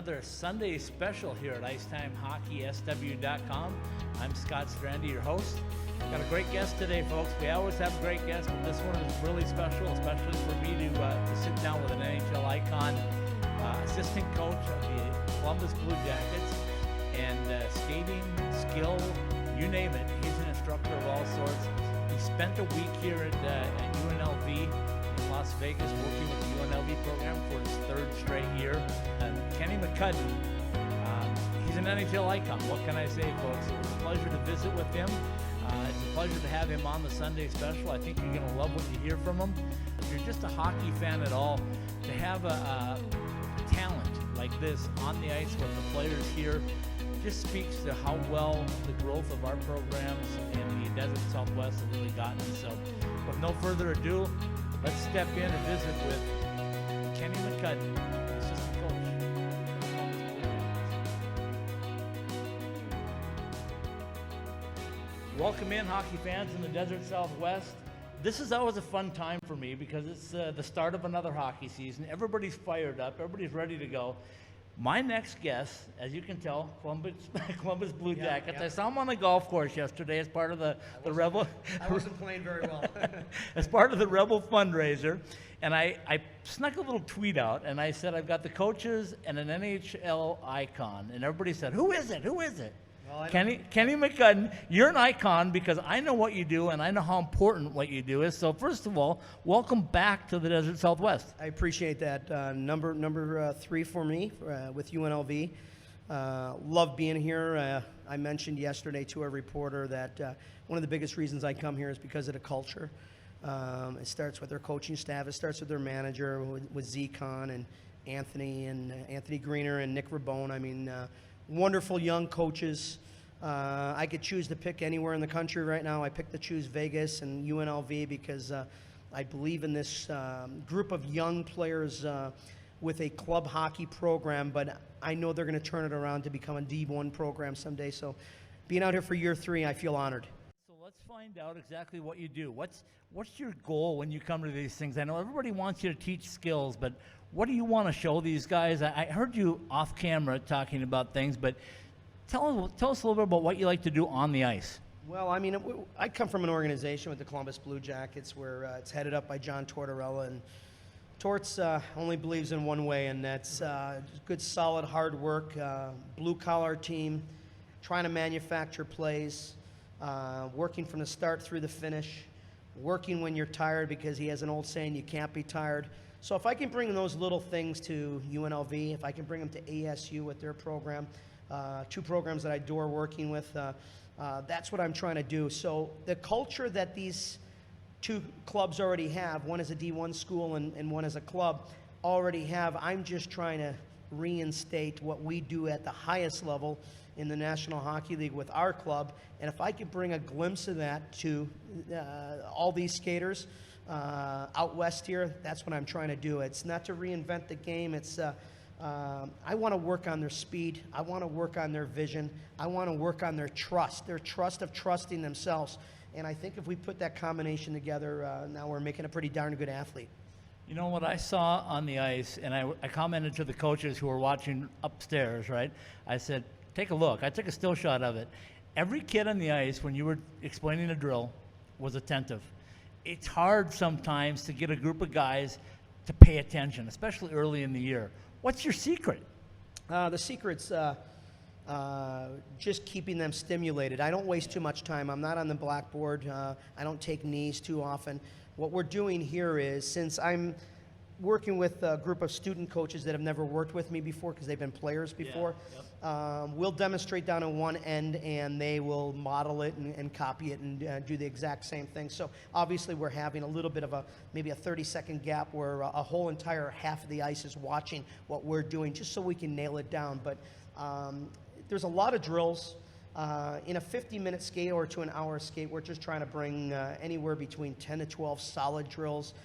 another Sunday special here at ITHSW.com. I'm Scott Strandy, your host. Got a great guest today, folks. We always have great guests, but this one is really special, especially for me to sit down with an NHL icon, assistant coach of the Columbus Blue Jackets, and skating, skill, you name it. He's an instructor of all sorts. He spent a week here at UNLV in Las Vegas working with the UNLV program for his third straight year. Kenny MCCUDDEN, he's an NHL icon. What can I say, folks? It was a pleasure to visit with him. It's a pleasure to have him on the Sunday Special. I think you're going to love what you hear from him. If you're just a hockey fan at all, to have a talent like this on the ice with the players here just speaks to how well the growth of our programs in the Desert Southwest have really gotten. So with no further ado, let's step in and visit with Kenny MCCUDDEN, assistant coach. Welcome in, hockey fans in the Desert Southwest. This is always a fun time for me because it's the start of another hockey season. Everybody's fired up. Everybody's ready to go. My next guest, as you can tell, Columbus Blue Jackets. I saw him on the golf course yesterday as part of the Rebel. I wasn't playing very well. As part of the Rebel fundraiser. And I snuck a little tweet out, and I said, I've got the coaches and an NHL icon. And everybody said, who is it? Who is it? Well, Kenny MCCUDDEN, you're an icon because I know what you do and I know how important what you do is. So first of all, welcome back to the Desert Southwest. I appreciate that. Number 3 for me with UNLV. Love being here. I mentioned yesterday to a reporter that one of the biggest reasons I come here is because of the culture. It starts with their coaching staff. It starts with their manager, with Z-Con and Anthony Greener and Nick Rabone. I mean, wonderful young coaches. I could choose to pick anywhere in the country right now. I picked to choose Vegas and UNLV because I believe in this group of young players with a club hockey program, but I know they're going to turn it around to become a D1 program someday. So being out here for year 3, I feel honored. So let's find out exactly what you do. What's your goal when you come to these things? I know everybody wants you to teach skills, but what do you want to show these guys? I heard you off camera talking about things, but tell us a little bit about what you like to do on the ice. Well, I mean, I come from an organization with the Columbus Blue Jackets where it's headed up by John Tortorella, and Torts only believes in one way, and that's good, solid, hard work, blue-collar team, trying to manufacture plays, working from the start through the finish, working when you're tired because he has an old saying, you can't be tired. So if I can bring those little things to UNLV, if I can bring them to ASU with their program, 2 programs that I adore working with, that's what I'm trying to do. So the culture that these 2 clubs already have, one is a D1 school and one is a club, already have, I'm just trying to reinstate what we do at the highest level in the National Hockey League with our club. And if I could bring a glimpse of that to all these skaters out west here, that's what I'm trying to do. It's not to reinvent the game. It's I want to work on their speed. I want to work on their vision. I want to work on their trust of trusting themselves. And I think if we put that combination together, now we're making a pretty darn good athlete. You know what I saw on the ice, and I commented to the coaches who were watching upstairs, right? I said, take a look. I took a still shot of it. Every kid on the ice, when you were explaining a drill, was attentive. It's hard sometimes to get a group of guys to pay attention, especially early in the year. What's your secret? The secret's just keeping them stimulated. I don't waste too much time. I'm not on the blackboard. I don't take knees too often. What we're doing here is, since I'm working with a group of student coaches that have never worked with me before because they've been players before, we'll demonstrate down at one end and they will model it and copy it and do the exact same thing. So obviously we're having a little bit of maybe a 30-second gap where a whole entire half of the ice is watching what we're doing just so we can nail it down. But there's a lot of drills. In a 50-minute skate or to an hour skate, we're just trying to bring anywhere between 10 to 12 solid drills,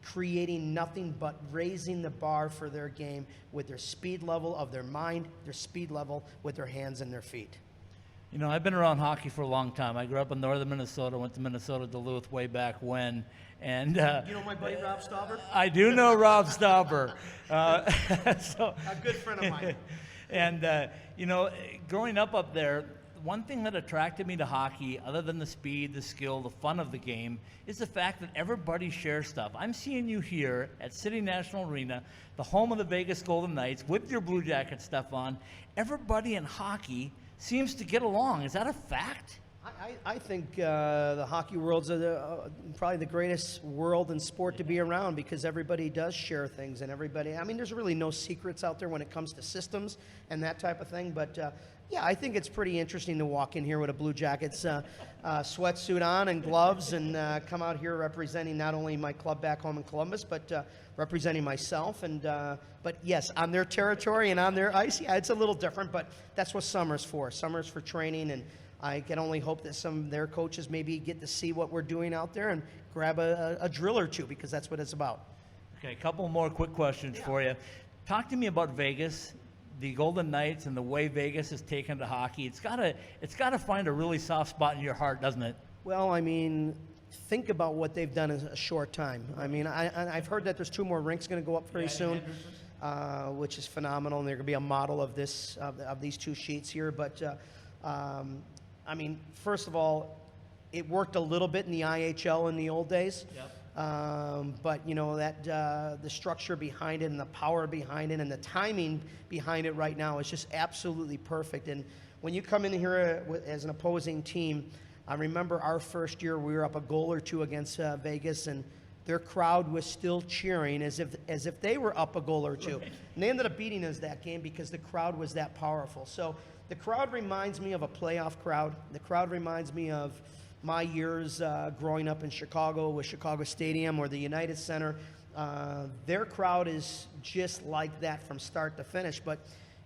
creating nothing but raising the bar for their game with their speed level of their mind, their speed level with their hands and their feet. You know, I've been around hockey for a long time. I grew up in northern Minnesota, went to Minnesota Duluth way back when. And You know my buddy Rob Stauber? I do know Rob Stauber. A good friend of mine. And, you know, growing up there, one thing that attracted me to hockey, other than the speed, the skill, the fun of the game, is the fact that everybody shares stuff. I'm seeing you here at City National Arena, the home of the Vegas Golden Knights, with your Blue Jacket stuff on. Everybody in hockey seems to get along. Is that a fact? I think the hockey world's probably the greatest world and sport to be around, because everybody does share things, and everybody, I mean, there's really no secrets out there when it comes to systems and that type of thing. But yeah, I think it's pretty interesting to walk in here with a Blue Jackets sweatsuit on and gloves, and come out here representing not only my club back home in Columbus, but representing myself. And but yes, on their territory and on their ice, yeah, it's a little different, but that's what summer's for. Summer's for training, and I can only hope that some of their coaches maybe get to see what we're doing out there and grab a drill or two, because that's what it's about. Okay, a couple more quick questions for you. Talk to me about Vegas, the Golden Knights, and the way Vegas is taken to hockey. It's gotta find a really soft spot in your heart, doesn't it? Well, I mean, think about what they've done in a short time. I mean, I've heard that there's 2 more rinks going to go up very soon, which is phenomenal, and they're going to be a model of this of these 2 sheets here. But I mean, first of all, it worked a little bit in the IHL in the old days. Yep. But, you know, that the structure behind it and the power behind it and the timing behind it right now is just absolutely perfect. And when you come in here as an opposing team, I remember our first year we were up a goal or 2 against Vegas, and their crowd was still cheering as if they were up a goal or 2. Right. And they ended up beating us that game because the crowd was that powerful. So the crowd reminds me of a playoff crowd. The crowd reminds me of my years growing up in Chicago with Chicago Stadium or the United Center. Their crowd is just like that from start to finish. But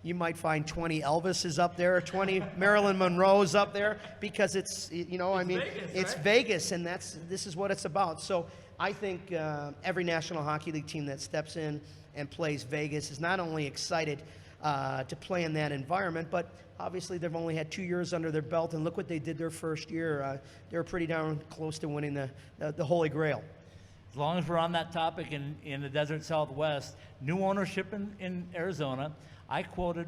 you might find 20 Elvises up there, 20 Marilyn Monroes up there, because it's, you know, I mean, Vegas, it's right? Vegas, and this is what it's about. So I think every National Hockey League team that steps in and plays Vegas is not only excited to play in that environment, but obviously they've only had 2 years under their belt, and look what they did their first year. They were pretty darn close to winning the Holy Grail. As long as we're on that topic in the desert Southwest, new ownership in Arizona, I quoted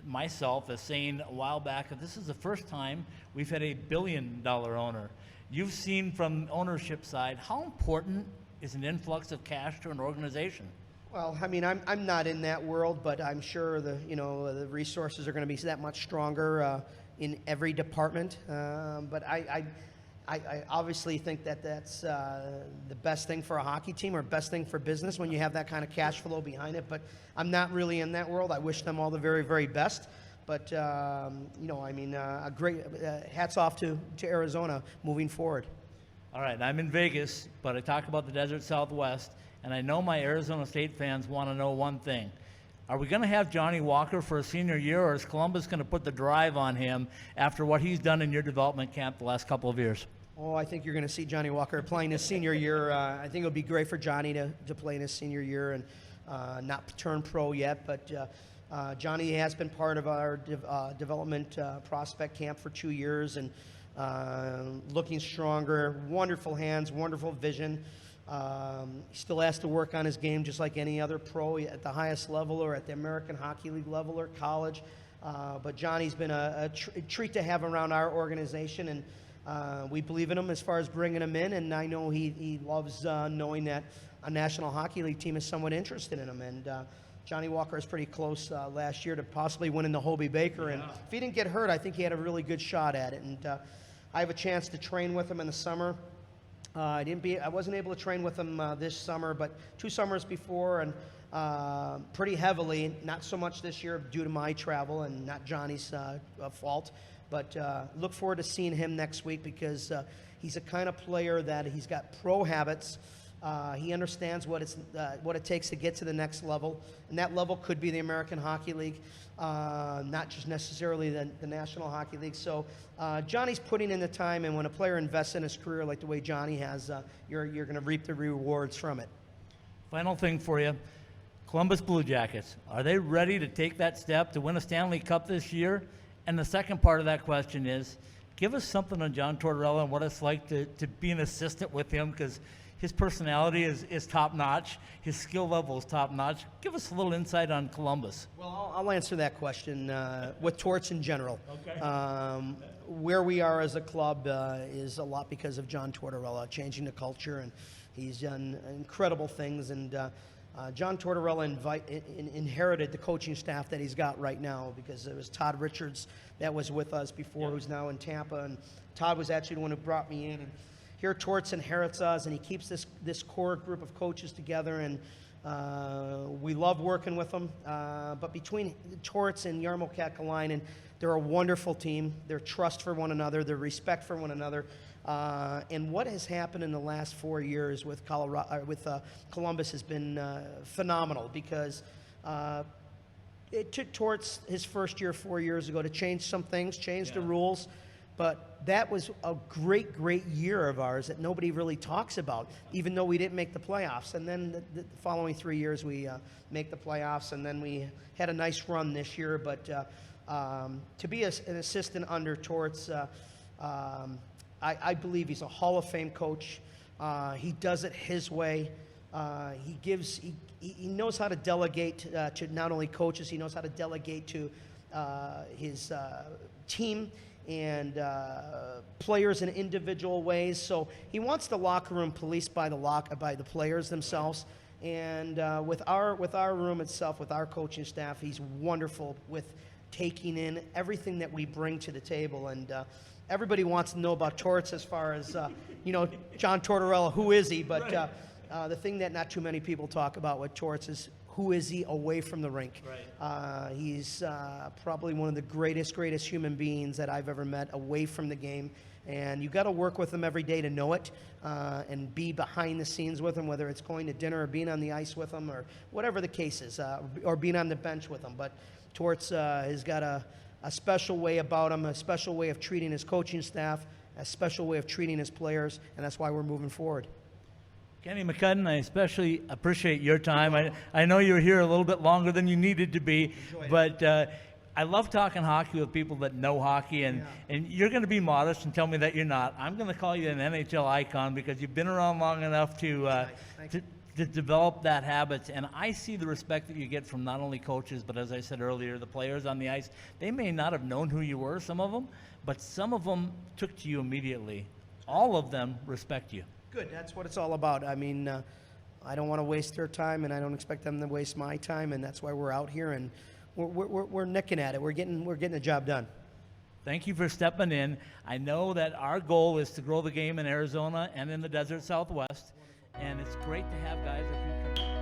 myself as saying a while back that this is the first time we've had a billion-dollar owner. You've seen from ownership side, how important is an influx of cash to an organization? Well, I mean, I'm not in that world, but I'm sure the resources are going to be that much stronger in every department. But I obviously think that that's the best thing for a hockey team, or best thing for business, when you have that kind of cash flow behind it. But I'm not really in that world. I wish them all the very, very best. But you know, I mean, a great hats off to Arizona moving forward. All right, I'm in Vegas, but I talk about the desert Southwest, and I know my Arizona State fans want to know one thing. Are we going to have Johnny Walker for a senior year, or is Columbus going to put the drive on him after what he's done in your development camp the last couple of years? Oh, I think you're going to see Johnny Walker playing his senior year. I think it would be great for Johnny to play in his senior year and not turn pro yet, but Johnny has been part of our development prospect camp for 2 years, and looking stronger, wonderful hands, wonderful vision. He still has to work on his game just like any other pro at the highest level, or at the American Hockey League level, or college. But Johnny's been a treat to have around our organization, and we believe in him as far as bringing him in. And I know he loves knowing that a National Hockey League team is somewhat interested in him. And Johnny Walker is pretty close last year to possibly winning the Hobey Baker. And if he didn't get hurt, I think he had a really good shot at it. And I have a chance to train with him in the summer. I wasn't able to train with him this summer, but 2 summers before, and pretty heavily. Not so much this year due to my travel and not Johnny's fault. But look forward to seeing him next week, because he's a kind of player that he's got pro habits. He understands what it takes to get to the next level, and that level could be the American Hockey League, not just necessarily the National Hockey League. So Johnny's putting in the time, and when a player invests in his career like the way Johnny has, you're going to reap the rewards from it. Final thing for you, Columbus Blue Jackets, are they ready to take that step to win a Stanley Cup this year? And the second part of that question is, give us something on John Tortorella and what it's like to be an assistant with him, because his personality is top-notch. His skill level is top-notch. Give us a little insight on Columbus. Well, I'll answer that question with Torts in general. Okay. Where we are as a club is a lot because of John Tortorella, changing the culture, and he's done incredible things. And John Tortorella inherited the coaching staff that he's got right now, because it was Todd Richards that was with us before, who's now in Tampa. And Todd was actually the one who brought me in. And here Torts inherits us, and he keeps this core group of coaches together, and we love working with them. But between Torts and Jarmo Kekalainen, they're a wonderful team. Their trust for one another, their respect for one another. And what has happened in the last 4 years with Columbus has been phenomenal, because it took Torts his first year 4 years ago to change some things, change the rules. But that was a great, great year of ours that nobody really talks about, even though we didn't make the playoffs. And then the following 3 years, we make the playoffs, and then we had a nice run this year. But to be an assistant under Torts, I believe he's a Hall of Fame coach. He does it his way. He knows how to delegate to not only coaches, he knows how to delegate to his team and players in individual ways. So he wants the locker room policed by the players themselves. And with our room itself, with our coaching staff, he's wonderful with taking in everything that we bring to the table. And everybody wants to know about Torts as far as John Tortorella, who is he? But the thing that not too many people talk about with Torts is, who is he away from the rink? Right. He's probably one of the greatest human beings that I've ever met away from the game. And you got to work with him every day to know it, and be behind the scenes with him, whether it's going to dinner or being on the ice with him, or whatever the case is, or being on the bench with him. But Torts has got a special way about him, a special way of treating his coaching staff, a special way of treating his players, and that's why we're moving forward. Kenny McCudden, I especially appreciate your time. I know you were here a little bit longer than you needed to be, but I love talking hockey with people that know hockey, and you're going to be modest and tell me that you're not. I'm going to call you an NHL icon, because you've been around long enough to develop that habit. And I see the respect that you get from not only coaches, but as I said earlier, the players on the ice. They may not have known who you were, some of them, but some of them took to you immediately. All of them respect you. Good. That's what it's all about. I mean, I don't want to waste their time, and I don't expect them to waste my time, and that's why we're out here, and we're nicking at it. We're getting the job done. Thank you for stepping in. I know that our goal is to grow the game in Arizona and in the desert Southwest, and it's great to have guys like you come.